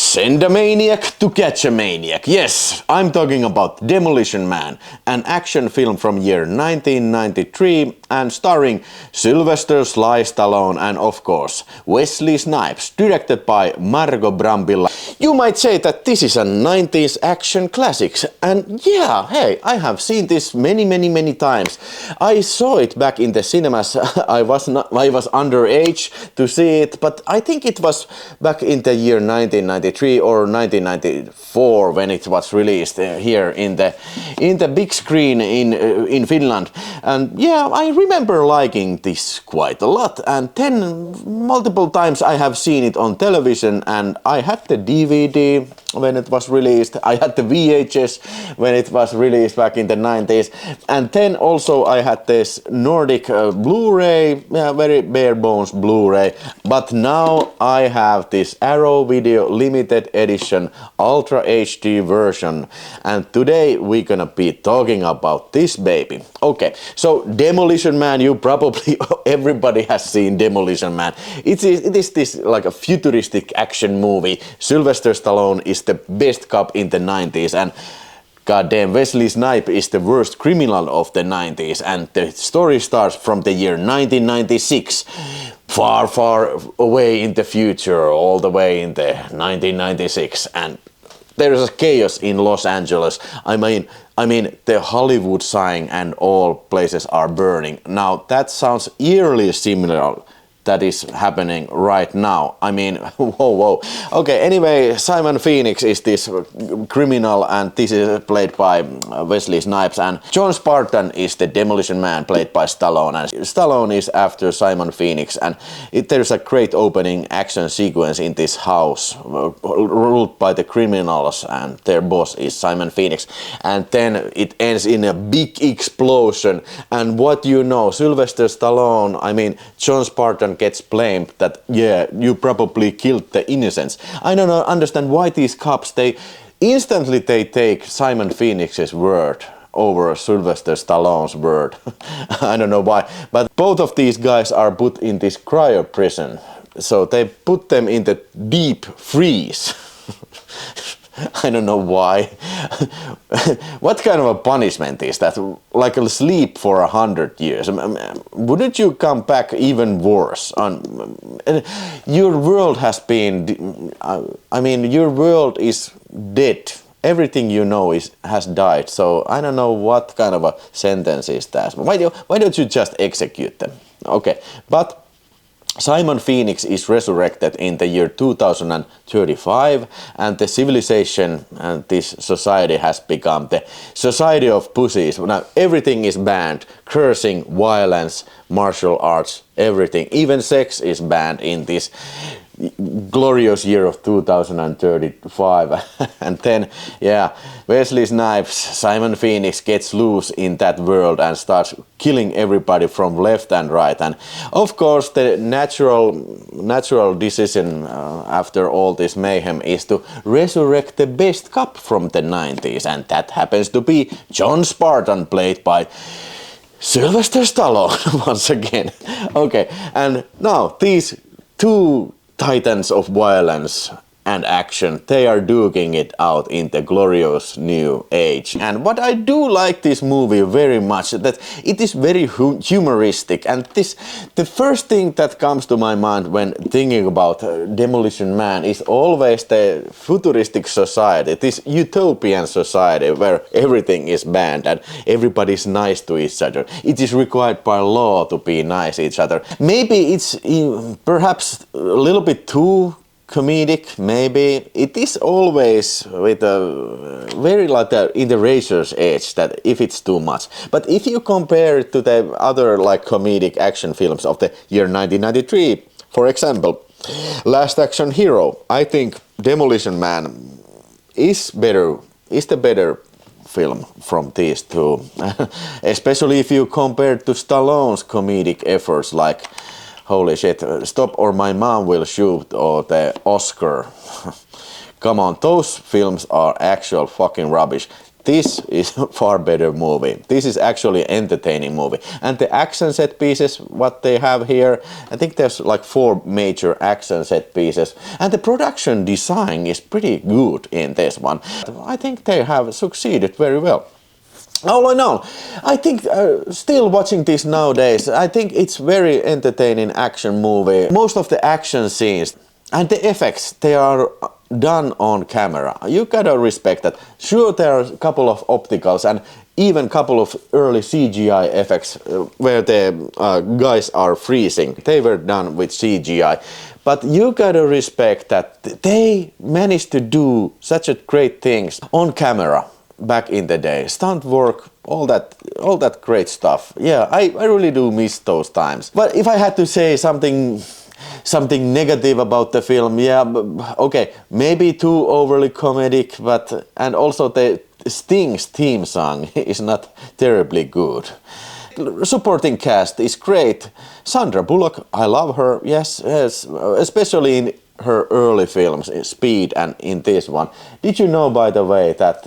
Send a maniac to catch a maniac. Yes, I'm talking about Demolition Man, an action film from year 1993 and starring Sylvester Stallone and of course Wesley Snipes, directed by Margot Brambilla. You might say that this is a 90s action classic, and yeah, hey, I have seen this many times. I saw it back in the cinemas. I was underage to see it, but I think it was back in the year 1993 or 1994 when it was released here in the big screen in Finland. And yeah, I remember liking this quite a lot, and then multiple times I have seen it on television, and I had the DVD when it was released. I had the VHS when it was released back in the 90s, and then also I had this Nordic Blu-ray, very bare bones Blu-ray, but now I have this Arrow Video limited edition Ultra HD version, and today we're gonna be talking about this baby. Okay, so Demolition Man, you probably everybody has seen Demolition Man. It is this like a futuristic action movie. Sylvester Stallone is the best cop in the 90s, and goddamn, Wesley Snipes is the worst criminal of the 90s, and the story starts from the year 1996. Far away in the future, all the way in the 1996, and there is a chaos in Los Angeles. I mean, the Hollywood sign and all places are burning. Now that sounds eerily similar that is happening right now. I mean, whoa. Okay, anyway, Simon Phoenix is this criminal, and this is played by Wesley Snipes, and John Spartan is the Demolition Man, played by Stallone, and Stallone is after Simon Phoenix, and there's a great opening action sequence in this house ruled by the criminals, and their boss is Simon Phoenix, and then it ends in a big explosion, and what you know, Sylvester Stallone, I mean, John Spartan gets blamed that, yeah, you probably killed the innocents. I don't understand why these cops, they instantly take Simon Phoenix's word over Sylvester Stallone's word. I don't know why, but both of these guys are put in this cryo prison, so they put them in the deep freeze. I don't know why. What kind of a punishment is that? Like a sleep for 100 years? Wouldn't you come back even worse? Your world has been, I mean, your world is dead. Everything you know has died. So I don't know what kind of a sentence is that. Why don't you just execute them? Okay, but Simon Phoenix is resurrected in the year 2035, and the civilization and this society has become the society of pussies. Now everything is banned: cursing, violence, martial arts, everything. Even sex is banned in this glorious year of 2035. And then, yeah, Wesley Snipes, Simon Phoenix gets loose in that world and starts killing everybody from left and right. And of course the natural decision after all this mayhem is to resurrect the best cop from the 90s, and that happens to be John Spartan, played by Sylvester Stallone once again. Okay, and now these two titans of violence and action, they are duking it out in the glorious new age. And what I do like this movie very much, that it is very humoristic, and the first thing that comes to my mind when thinking about Demolition Man is always the futuristic society, this utopian society where everything is banned and everybody's nice to each other. It is required by law to be nice to each other. Maybe it's perhaps a little bit too comedic, maybe. It is always with a very like in the razor's edge, that if it's too much. But if you compare it to the other like comedic action films of the year 1993, for example, Last Action Hero, I think Demolition Man is the better film from these two. Especially if you compare to Stallone's comedic efforts like holy shit, Stop or My Mom Will Shoot, or the Oscar. Come on, those films are actual fucking rubbish. this is a far better movie. This is actually an entertaining movie. And the action set pieces, what they have here, I think there's like 4 major action set pieces. And the production design is pretty good in this one. I think they have succeeded very well. All in all, I think still watching this nowadays, I think it's very entertaining action movie. Most of the action scenes and the effects, they are done on camera. You gotta respect that. Sure, there are a couple of opticals and even a couple of early CGI effects where the guys are freezing. They were done with CGI. But you gotta respect that they managed to do such a great things on camera. Back in the day, stunt work, all that great stuff. Yeah, I really do miss those times. But if I had to say something negative about the film, yeah, okay, maybe too overly comedic, and also the Sting's theme song is not terribly good. Supporting cast is great. Sandra Bullock, I love her, yes, especially in her early films, Speed and in this one. Did you know, by the way, that,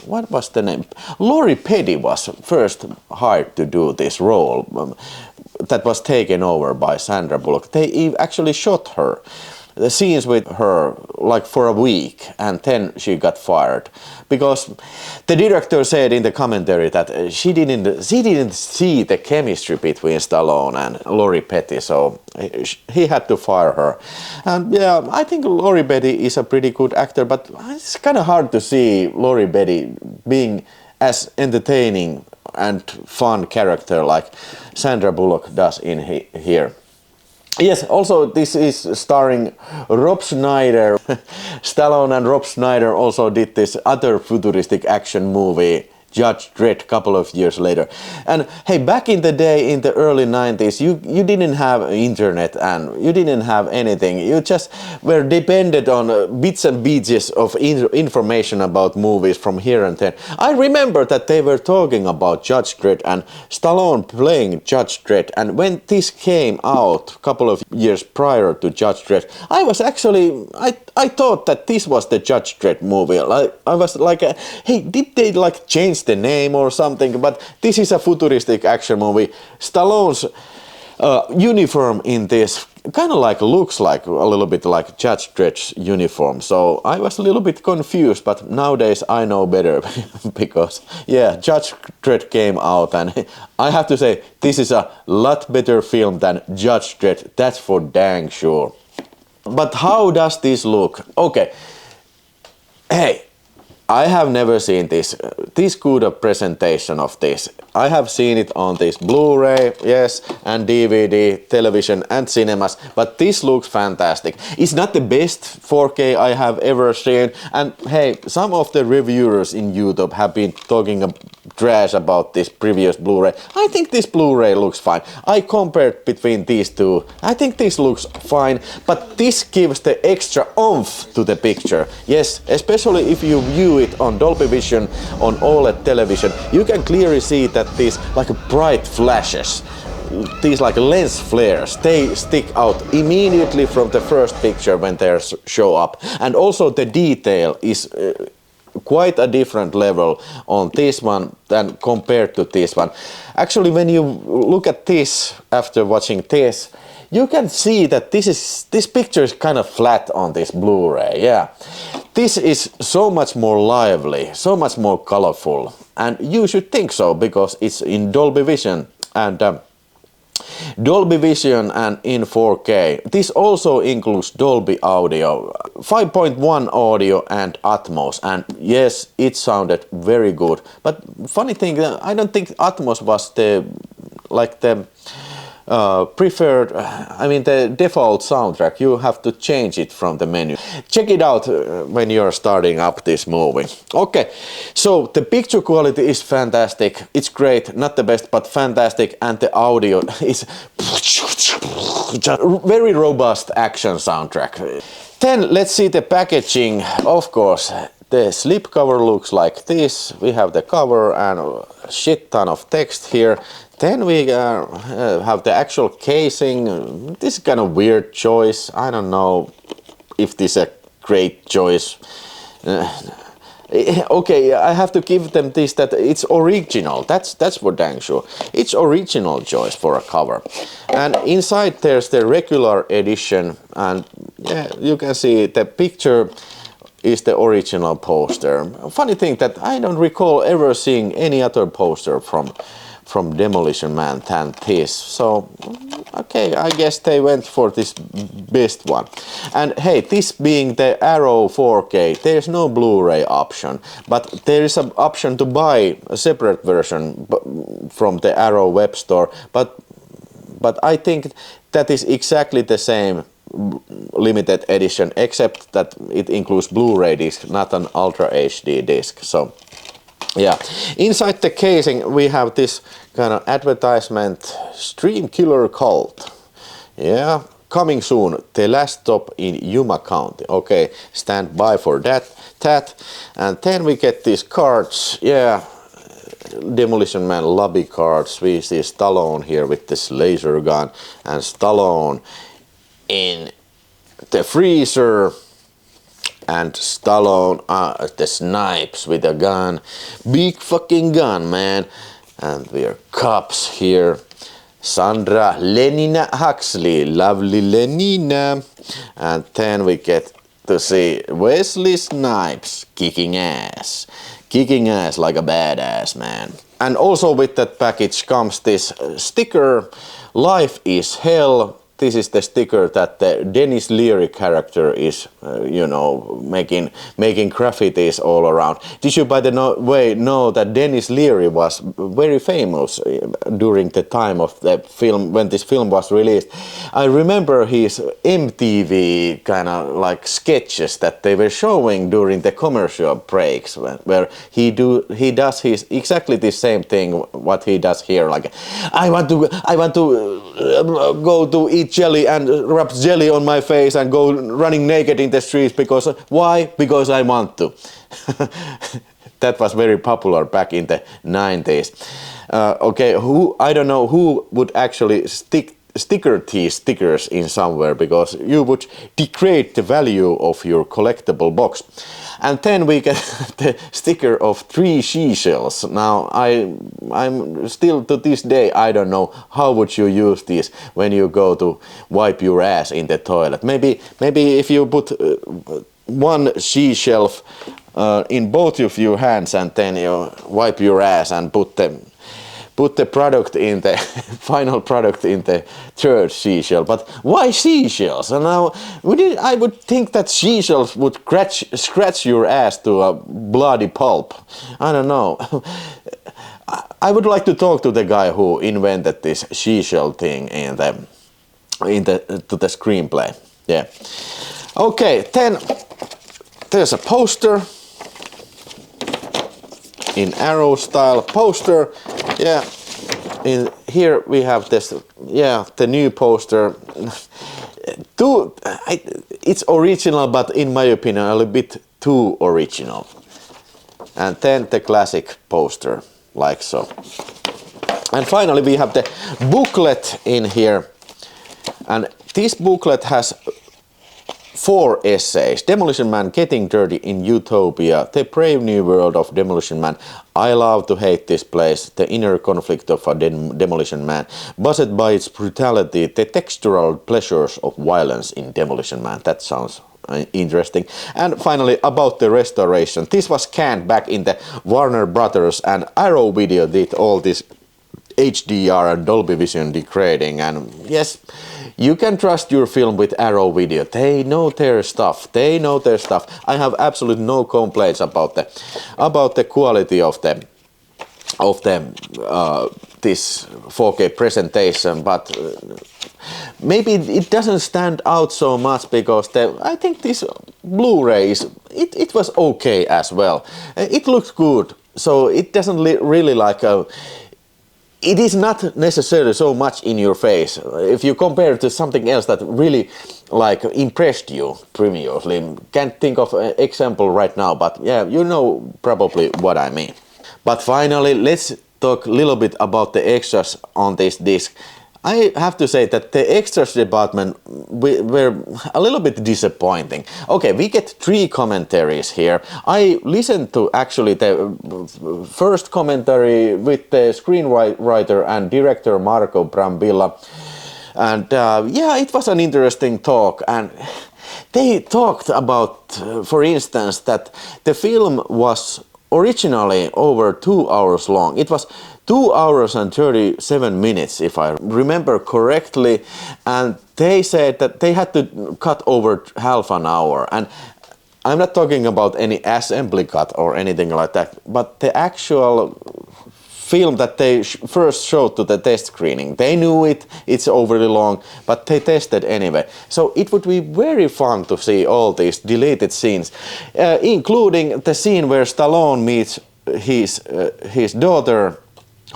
what was the name? Lori Petty was first hired to do this role that was taken over by Sandra Bullock. They actually shot her. The scenes with her like for a week and then she got fired because the director said in the commentary that she didn't see the chemistry between Stallone and Lori Petty, so he had to fire her. And yeah, I think Lori Petty is a pretty good actor, but it's kind of hard to see Lori Petty being as entertaining and fun character like Sandra Bullock does in here. Yes, also this is starring Rob Schneider. Stallone and Rob Schneider also did this other futuristic action movie, Judge Dredd, a couple of years later. And hey, back in the day, in the early 90s, you didn't have internet and you didn't have anything. You just were dependent on bits and pieces of information about movies from here and there. I remember that they were talking about Judge Dredd and Stallone playing Judge Dredd. And when this came out a couple of years prior to Judge Dredd, I was actually, I thought that this was the Judge Dredd movie. I was like, hey, did they like change the name or something? But this is a futuristic action movie. Stallone's uniform in this kind of like looks like a little bit like Judge Dredd's uniform, so I was a little bit confused, but nowadays I know better because yeah, Judge Dredd came out and I have to say this is a lot better film than Judge Dredd, that's for dang sure. But how does this look? Okay, hey, I have never seen this good a presentation of this. I have seen it on this Blu-ray, yes, and DVD, television and cinemas, but this looks fantastic. It's not the best 4K I have ever seen, and hey, some of the reviewers in YouTube have been talking trash about this previous Blu-ray. I think this Blu-ray looks fine. I compared between these two. I think this looks fine, but this gives the extra oomph to the picture. Yes, especially if you view it on Dolby Vision on OLED television, you can clearly see that these like bright flashes, these like lens flares, they stick out immediately from the first picture when they show up. And also the detail is quite a different level on this one than compared to this one. Actually, when you look at this after watching this, you can see that this picture is kind of flat on this Blu-ray. Yeah, this is so much more lively, so much more colorful, and you should think so because it's in Dolby Vision and Dolby Vision and in 4K. This also includes Dolby Audio, 5.1 audio and Atmos, and yes, it sounded very good. But funny thing, I don't think Atmos was the preferred, I mean the default soundtrack. You have to change it from the menu. Check it out when you're starting up this movie. Okay, so the picture quality is fantastic. It's great, not the best, but fantastic, and the audio is very robust action soundtrack. Then let's see the packaging. Of course, the slipcover looks like this. We have the cover and a shit ton of text here. Then we have the actual casing. This is kind of weird choice. I don't know if this is a great choice. Okay, I have to give them this, that it's original. That's for dang sure. It's original choice for a cover. And inside there's the regular edition, and yeah, you can see the picture is the original poster. Funny thing that I don't recall ever seeing any other poster from Demolition Man than this. So okay, I guess they went for this best one. And hey, this being the Arrow 4K, there's no Blu-ray option, but there is an option to buy a separate version from the Arrow web store. But I think that is exactly the same limited edition, except that it includes Blu-ray disc, not an Ultra HD disc. So yeah, inside the casing we have this kind of advertisement, Stream Killer Cult. Yeah, coming soon, the last stop in Yuma County. Okay, stand by for that. And then we get these cards. Yeah, Demolition Man lobby cards. We see Stallone here with this laser gun, and Stallone in the freezer, and Stallone the snipes with a gun, big fucking gun, man. And we are cops here. Sandra Lenina Huxley, lovely Lenina. And then we get to see Wesley Snipes kicking ass like a badass, man. And also with that package comes this sticker, Life is Hell. This is the sticker that the Dennis Leary character is, you know, making graffitis all around. Did you, by the way, know that Dennis Leary was very famous during the time of the film, when this film was released? I remember his MTV kind of like sketches that they were showing during the commercial breaks, where he does his exactly the same thing what he does here. Like, I want to go to eat jelly and rub jelly on my face and go running naked in the streets because why? Because I want to. That was very popular back in the 90s. Okay, I don't know who would actually sticker these stickers in somewhere, because you would degrade the value of your collectible box. And then we get the sticker of 3 seashells. Now I'm still to this day I don't know how would you use these when you go to wipe your ass in the toilet. Maybe if you put one seashell in both of your hands and then you wipe your ass and put the product in the final product in the third seashell. But why seashells? And now I would think that seashells would scratch your ass to a bloody pulp. I don't know. I would like to talk to the guy who invented this seashell thing to the screenplay. Yeah. Okay, then there's a poster. In Arrow style poster. Yeah, in here we have this, yeah, the new poster. It's original, but in my opinion a little bit too original. And then the classic poster, like so. And finally we have the booklet in here, and this booklet has 4 essays. Demolition Man, Getting Dirty in Utopia, The Brave New World of Demolition Man, I Love to Hate This Place, The Inner Conflict of a Demolition Man, Buzzed by Its Brutality, The Textural Pleasures of Violence in Demolition Man. That sounds interesting. And finally, about the restoration. This was scanned back in the Warner Brothers, and Arrow Video did all this HDR and Dolby Vision degrading, and yes, you can trust your film with Arrow Video. They know their stuff. I have absolutely no complaints about the quality of this 4K presentation, but maybe it doesn't stand out so much because I think this Blu-ray it was okay as well. It looks good, so it doesn't really like a. It is not necessarily so much in your face. If you compare it to something else that really like impressed you previously, can't think of an example right now, but yeah, you know probably what I mean. But finally, let's talk a little bit about the extras on this disc. I have to say that the extras department were a little bit disappointing. Okay, we get 3 commentaries here. I listened to actually the first commentary with the screenwriter and director Marco Brambilla. And yeah, it was an interesting talk, and they talked about, for instance, that the film was originally over 2 hours long. It was 2 hours and 37 minutes, if I remember correctly, and they said that they had to cut over half an hour. And I'm not talking about any assembly cut or anything like that, but the actual film that they first showed to the test screening. They knew it's overly long, but they tested anyway. So it would be very fun to see all these deleted scenes, including the scene where Stallone meets his daughter,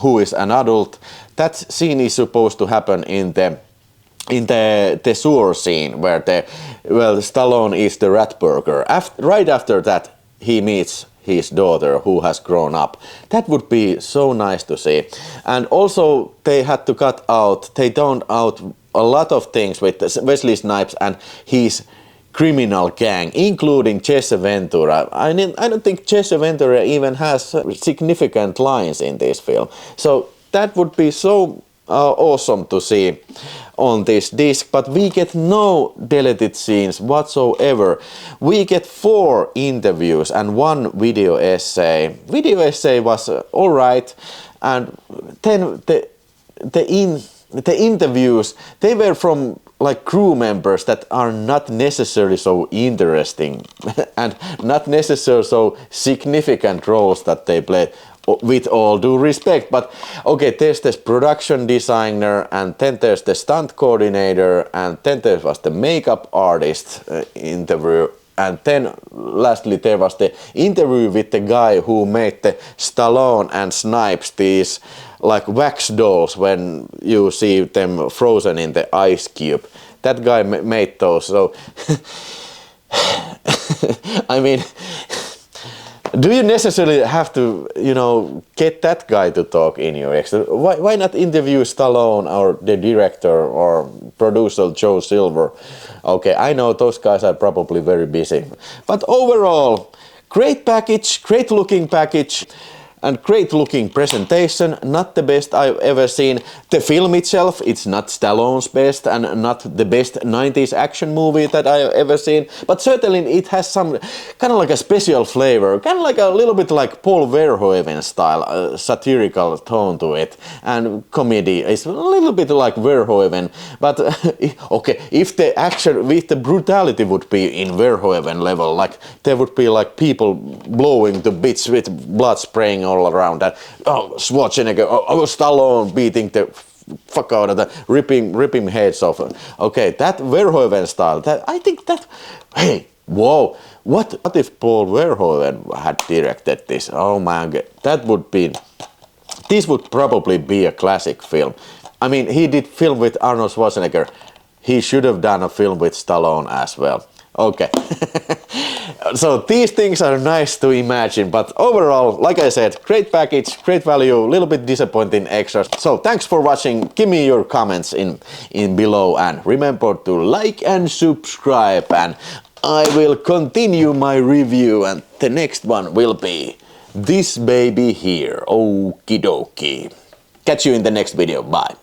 who is an adult. That scene is supposed to happen in the sewer scene where Stallone is the rat burger. Right after that, he meets his daughter who has grown up. That would be so nice to see. And also they had to they toned out a lot of things with Wesley Snipes and his criminal gang, including Jesse Ventura. I don't think Jesse Ventura even has significant lines in this film. So that would be so awesome to see on this disc, but we get no deleted scenes whatsoever. We get 4 interviews and 1 video essay. Video essay was alright, and then the interviews, they were from like crew members that are not necessarily so interesting and not necessarily so significant roles that they play, with all due respect. But okay, there's this production designer, and then there's the stunt coordinator, and then there was the makeup artist interview, and then lastly there was the interview with the guy who made the Stallone and Snipes, these like wax dolls when you see them frozen in the ice cube. That guy made those. So I mean, do you necessarily have to, get that guy to talk in your extra? Why not interview Stallone or the director or producer Joe Silver? Okay, I know those guys are probably very busy. But overall, great package, great looking package, and great looking presentation. Not the best I've ever seen. The film itself, it's not Stallone's best and not the best 90s action movie that I've ever seen, but certainly it has some kind of like a special flavor, kind of like a little bit like Paul Verhoeven style, satirical tone to it, and comedy is a little bit like Verhoeven. But okay, if the action with the brutality would be in Verhoeven level, like there would be like people blowing the bits with blood spraying all around that. Oh, Schwarzenegger, Stallone beating the fuck out of the ripping heads off. Okay, that Verhoeven style, I think that, hey, whoa, what if Paul Verhoeven had directed this? Oh my god, this would probably be a classic film. I mean, he did film with Arnold Schwarzenegger. He should have done a film with Stallone as well. Okay. So these things are nice to imagine, but overall, like I said, great package, great value, a little bit disappointing extras. So thanks for watching. Give me your comments in below, and remember to like and subscribe, and I will continue my review, and the next one will be this baby here. Okie dokie. Catch you in the next video. Bye.